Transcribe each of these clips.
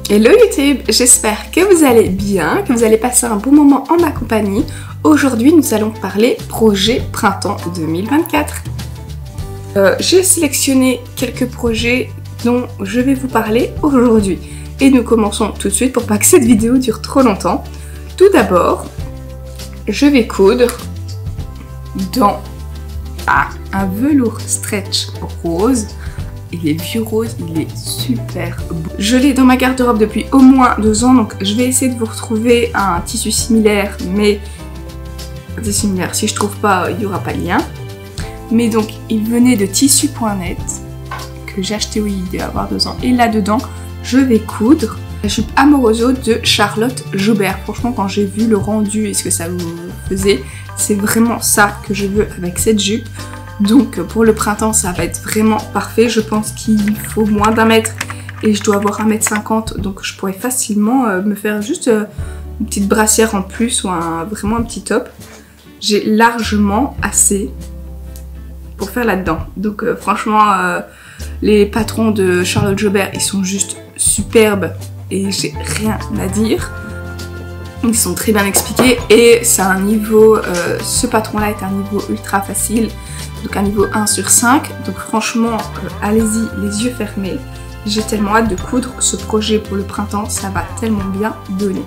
Hello YouTube, j'espère que vous allez bien, que vous allez passer un bon moment en ma compagnie. Aujourd'hui, nous allons parler projet printemps 2024. J'ai sélectionné quelques projets dont je vais vous parler aujourd'hui. Et nous commençons tout de suite pour pas que cette vidéo dure trop longtemps. Tout d'abord, je vais coudre dans un velours stretch rose. Il est vieux rose, il est super beau. Je l'ai dans ma garde-robe depuis au moins 2 ans, donc je vais essayer de vous retrouver un tissu similaire, mais similaire, si je trouve pas, il n'y aura pas de lien. Mais donc, il venait de tissu.net, que j'ai acheté, oui, il doit avoir 2 ans. Et là-dedans, je vais coudre la jupe Amoroso de Charlotte Jobert. Franchement, quand j'ai vu le rendu et ce que ça vous faisait, c'est vraiment ça que je veux avec cette jupe. Donc pour le printemps ça va être vraiment parfait. Je pense qu'il faut moins d'1 mètre et je dois avoir 1,50 m, donc je pourrais facilement me faire juste une petite brassière en plus ou vraiment un petit top. J'ai largement assez pour faire là-dedans. Donc franchement les patrons de Charlotte Jobert ils sont juste superbes et j'ai rien à dire. Ils sont très bien expliqués et c'est un niveau, ce patron là est un niveau ultra facile. Donc un niveau 1 sur 5, donc franchement allez-y les yeux fermés. J'ai tellement hâte de coudre ce projet pour le printemps, ça va tellement bien donner.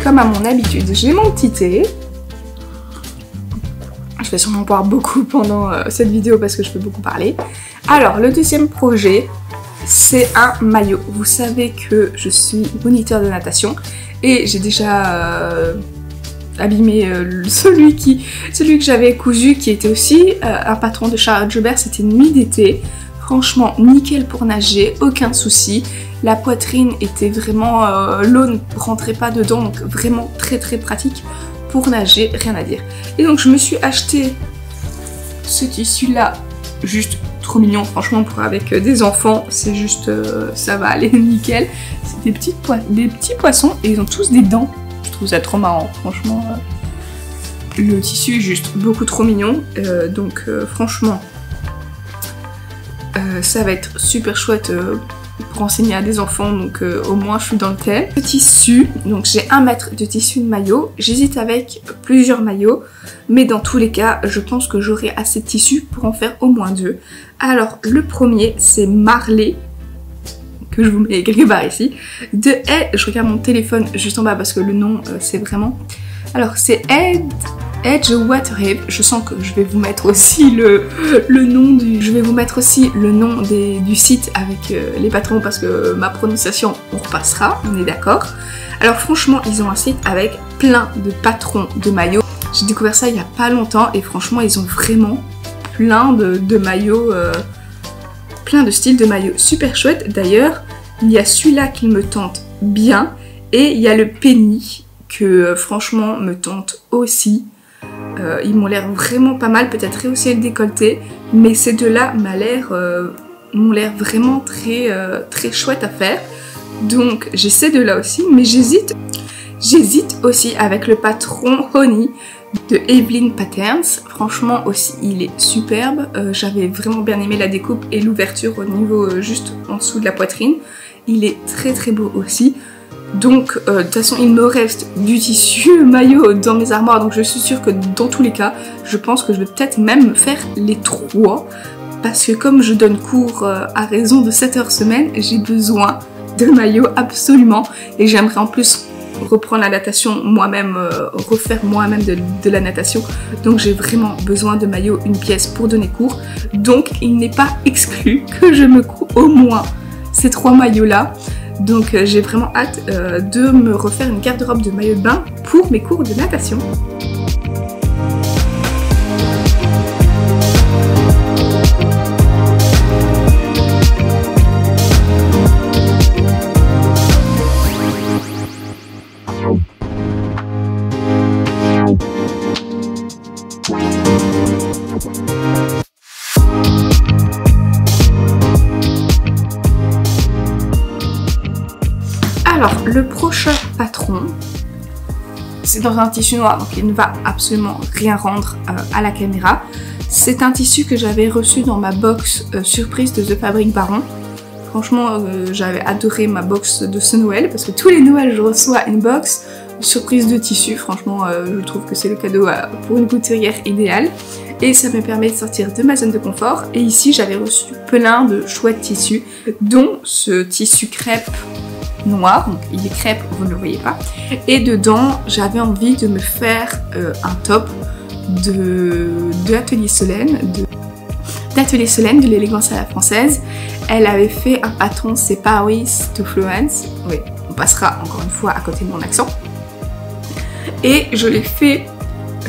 Comme à mon habitude, j'ai mon petit thé. Je vais sûrement boire beaucoup pendant cette vidéo parce que je peux beaucoup parler. Alors, le deuxième projet, c'est un maillot. Vous savez que je suis moniteur de natation et j'ai déjà abîmé celui que j'avais cousu, qui était aussi un patron de Charlotte Jobert. C'était Nuit d'été. Franchement, nickel pour nager, aucun souci. La poitrine était vraiment... l'eau ne rentrait pas dedans, donc vraiment très très pratique pour nager, rien à dire. Et donc je me suis acheté ce tissu-là, juste trop mignon, franchement, pour avec des enfants, c'est juste... ça va aller nickel. C'est des petits poissons et ils ont tous des dents. Je trouve ça trop marrant, franchement. Le tissu est juste beaucoup trop mignon, donc franchement... ça va être super chouette pour enseigner à des enfants, donc au moins je suis dans le thème. Le tissu, donc j'ai 1 mètre de tissu de maillot, j'hésite avec plusieurs maillots, mais dans tous les cas je pense que j'aurai assez de tissu pour en faire au moins 2. Alors le premier c'est Marley, que je vous mets quelque part ici, de je regarde mon téléphone juste en bas parce que le nom c'est vraiment... Alors c'est Edge Waterhaven. Je sens que je vais vous mettre aussi le nom du... Je vais vous mettre aussi le nom du site avec les patrons parce que ma prononciation, on repassera, on est d'accord. Alors franchement, ils ont un site avec plein de patrons de maillots. J'ai découvert ça il y a pas longtemps et franchement, ils ont vraiment plein de maillots, plein de styles de maillots super chouettes. D'ailleurs, il y a celui-là qui me tente bien et il y a le Penny que franchement me tente aussi. Ils m'ont l'air vraiment pas mal, peut-être rehausser le décolleté, mais ces deux-là m'ont l'air vraiment très, très chouette à faire. Donc j'ai ces deux-là aussi, mais j'hésite aussi avec le patron Honey de Evelyn Patterns. Franchement aussi il est superbe, j'avais vraiment bien aimé la découpe et l'ouverture au niveau juste en dessous de la poitrine. Il est très très beau aussi. Donc de toute façon il me reste du tissu maillot dans mes armoires, donc je suis sûre que dans tous les cas je pense que je vais peut-être même faire les 3 parce que comme je donne cours à raison de 7 heures semaine, j'ai besoin de maillots absolument et j'aimerais en plus reprendre la natation moi-même, refaire moi-même de la natation, donc j'ai vraiment besoin de maillots, une pièce pour donner cours, donc il n'est pas exclu que je me couds au moins ces 3 maillots là. Donc j'ai vraiment hâte de me refaire une garde-robe de maillot de bain pour mes cours de natation. Alors, le prochain patron, c'est dans un tissu noir, donc il ne va absolument rien rendre à la caméra. C'est un tissu que j'avais reçu dans ma box surprise de The Fabric Baron. Franchement, j'avais adoré ma box de ce Noël, parce que tous les Noëls, je reçois une box surprise de tissu. Franchement, je trouve que c'est le cadeau pour une couturière idéal. Et ça me permet de sortir de ma zone de confort. Et ici, j'avais reçu plein de chouettes tissus, dont ce tissu crêpe noir, donc il est crêpe, vous ne le voyez pas, et dedans j'avais envie de me faire un top de Atelier Solène, de l'élégance à la française. Elle avait fait un patron, c'est Paris to Florence, oui, on passera encore une fois à côté de mon accent, et je l'ai fait,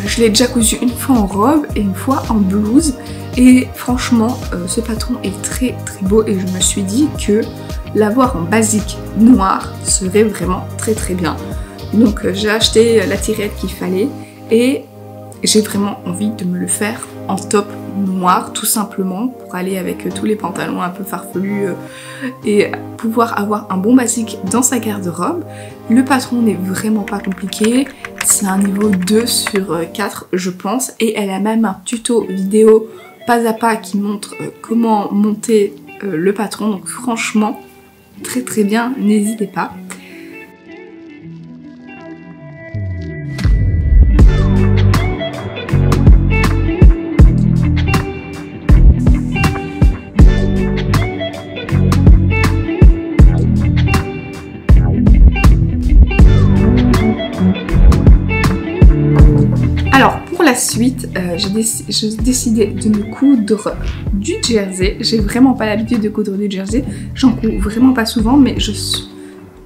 je l'ai déjà cousu une fois en robe et une fois en blouse, et franchement ce patron est très très beau, et je me suis dit que l'avoir en basique noir serait vraiment très très bien. Donc j'ai acheté la tirette qu'il fallait et j'ai vraiment envie de me le faire en top noir tout simplement pour aller avec tous les pantalons un peu farfelus et pouvoir avoir un bon basique dans sa garde-robe. Le patron n'est vraiment pas compliqué, c'est un niveau 2 sur 4 je pense, et elle a même un tuto vidéo pas à pas qui montre comment monter le patron, donc franchement très très bien, n'hésitez pas. Alors pour la suite, j'ai décidé de me coudre du jersey. J'ai vraiment pas l'habitude de coudre du jersey, j'en couds vraiment pas souvent, mais je suis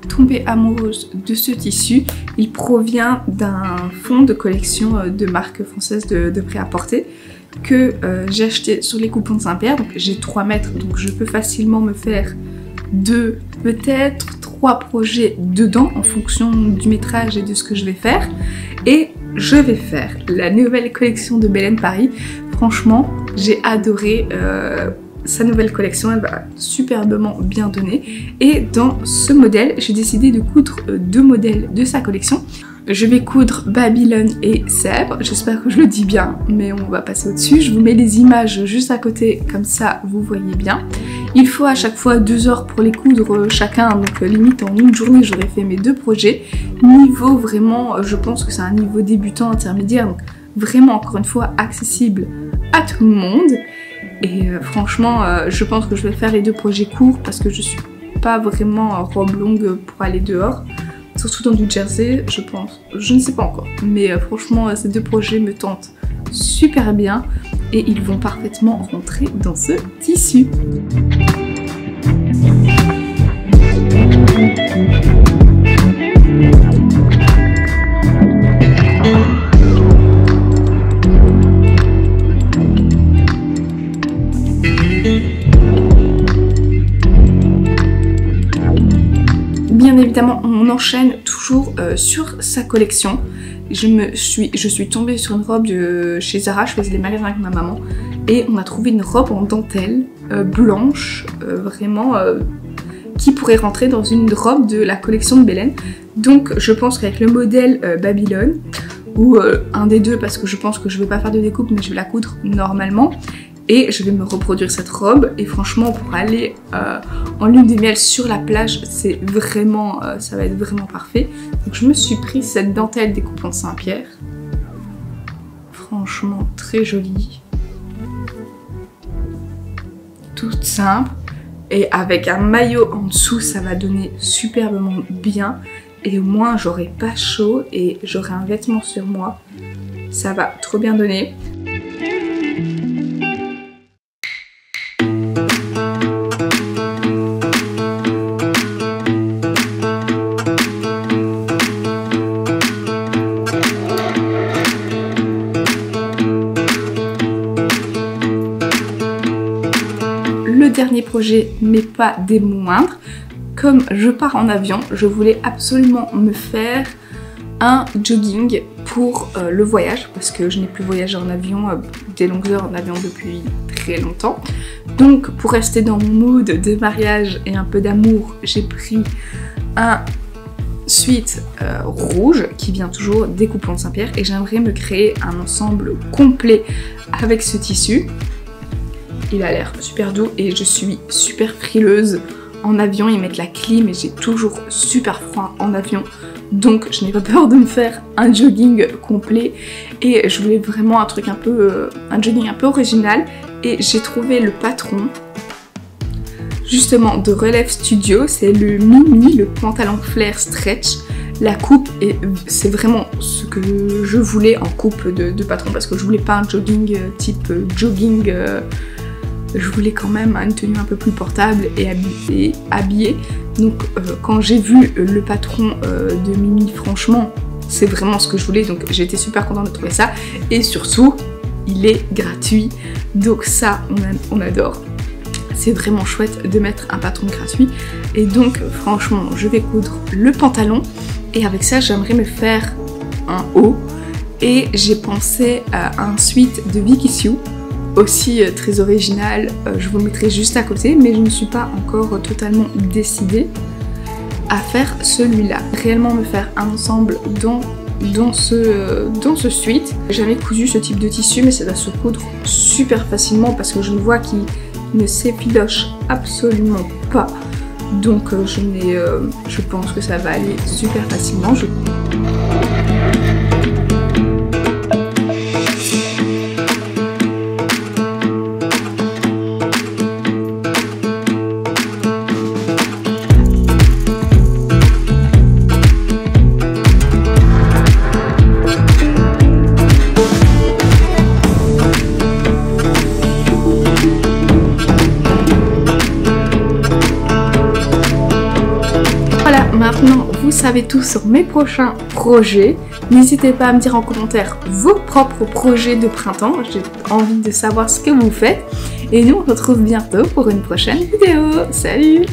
tombée amoureuse de ce tissu. Il provient d'un fond de collection de marque française de prêt-à-porter que j'ai acheté sur les coupons de Saint-Pierre. Donc j'ai 3 mètres, donc je peux facilement me faire 2, peut-être 3 projets dedans en fonction du métrage et de ce que je vais faire. Et je vais faire la nouvelle collection de Belen Paris. Franchement, j'ai adoré sa nouvelle collection, elle va superbement bien donner. Et dans ce modèle, j'ai décidé de coudre 2 modèles de sa collection. Je vais coudre Babylone et Sèvres, j'espère que je le dis bien, mais on va passer au-dessus. Je vous mets les images juste à côté, comme ça vous voyez bien. Il faut à chaque fois 2 heures pour les coudre chacun, donc limite en une journée j'aurais fait mes 2 projets. Niveau vraiment, je pense que c'est un niveau débutant intermédiaire, donc vraiment encore une fois accessible à tout le monde. Et franchement, je pense que je vais faire les 2 projets courts parce que je suis pas vraiment robe longue pour aller dehors. Surtout dans du jersey, je pense. Je ne sais pas encore. Mais franchement, ces 2 projets me tentent super bien et ils vont parfaitement rentrer dans ce tissu. Bien évidemment, on enchaîne toujours sur sa collection. Je suis tombée sur une robe de chez Zara, je faisais les magasins avec ma maman, et on a trouvé une robe en dentelle blanche, vraiment qui pourrait rentrer dans une robe de la collection de Belen. Donc je pense qu'avec le modèle Babylone, ou un des deux, parce que je pense que je ne vais pas faire de découpe, mais je vais la coudre normalement. Et je vais me reproduire cette robe, et franchement pour aller en lune de miel sur la plage, c'est vraiment, ça va être vraiment parfait. Donc je me suis pris cette dentelle des coupons de Saint-Pierre. Franchement très jolie. Toute simple. Et avec un maillot en dessous, ça va donner superbement bien. Et au moins j'aurai pas chaud et j'aurai un vêtement sur moi. Ça va trop bien donner. Le dernier projet, mais pas des moindres, comme je pars en avion, je voulais absolument me faire un jogging pour le voyage, parce que je n'ai plus voyagé en avion, des longues heures en avion depuis très longtemps. Donc pour rester dans mon mood de mariage et un peu d'amour, j'ai pris un suite rouge qui vient toujours des Coupons de Saint-Pierre et j'aimerais me créer un ensemble complet avec ce tissu. Il a l'air super doux et je suis super frileuse. En avion, ils mettent la clim et j'ai toujours super froid en avion. Donc je n'ai pas peur de me faire un jogging complet. Et je voulais vraiment un truc un peu... un jogging un peu original. Et j'ai trouvé le patron justement de Relève Studio. C'est le mini, le pantalon flair stretch. La coupe, c'est vraiment ce que je voulais en coupe de patron. Parce que je voulais pas un jogging type jogging... je voulais quand même une tenue un peu plus portable et habillée. Donc quand j'ai vu le patron de Mimi, franchement, c'est vraiment ce que je voulais. Donc j'ai été super contente de trouver ça. Et surtout, il est gratuit. Donc ça, on adore. C'est vraiment chouette de mettre un patron gratuit. Et donc franchement, je vais coudre le pantalon. Et avec ça, j'aimerais me faire un haut. Et j'ai pensé à un sweat de Vicky Sue. Aussi très original, je vous le mettrai juste à côté, mais je ne suis pas encore totalement décidée à faire celui-là. Réellement me faire un ensemble dans ce sweat. J'avais cousu ce type de tissu, mais ça doit se coudre super facilement parce que je vois qu'il ne s'effiloche absolument pas. Donc je pense que ça va aller super facilement. Maintenant, vous savez tout sur mes prochains projets. N'hésitez pas à me dire en commentaire vos propres projets de printemps. J'ai envie de savoir ce que vous faites. Et nous, on se retrouve bientôt pour une prochaine vidéo. Salut!